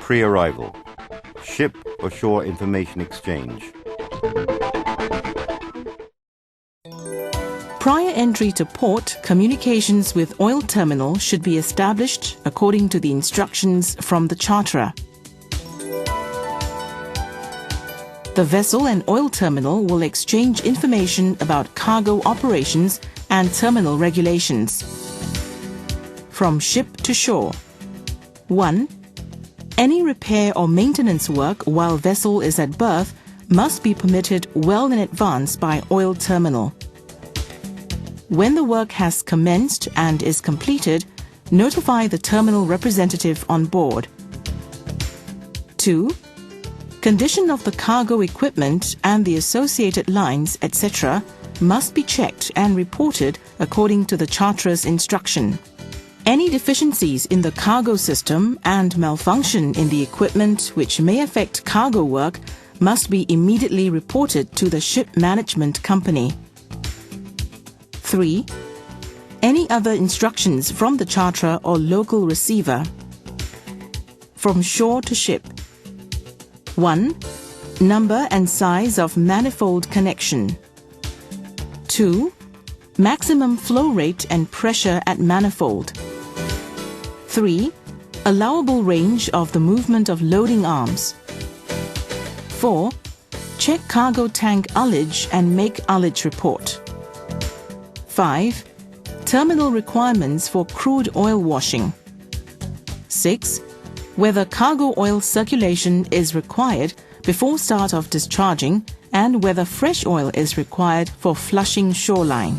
pre-arrival, ship or shore information exchange. Prior entry to port, communications with oil terminal should be established according to the instructions from the charterer. The vessel and oil terminal will exchange information about cargo operations and terminal regulations. From ship to shore. 1. Any repair or maintenance work while vessel is at berth must be permitted well in advance by oil terminal. When the work has commenced and is completed, notify the terminal representative on board. 2. Condition of the cargo equipment and the associated lines, etc., must be checked and reported according to the charterer's instruction. Any deficiencies in the cargo system and malfunction in the equipment which may affect cargo work must be immediately reported to the ship management company. 3. Any other instructions from the charterer or local receiver. From shore to ship. 1. Number and size of manifold connection. 2. Maximum flow rate and pressure at manifold. 3. Allowable range of the movement of loading arms. 4. Check cargo tank ullage and make ullage report. 5. Terminal requirements for crude oil washing. 6. Whether cargo oil circulation is required before start of discharging and whether fresh oil is required for flushing shoreline.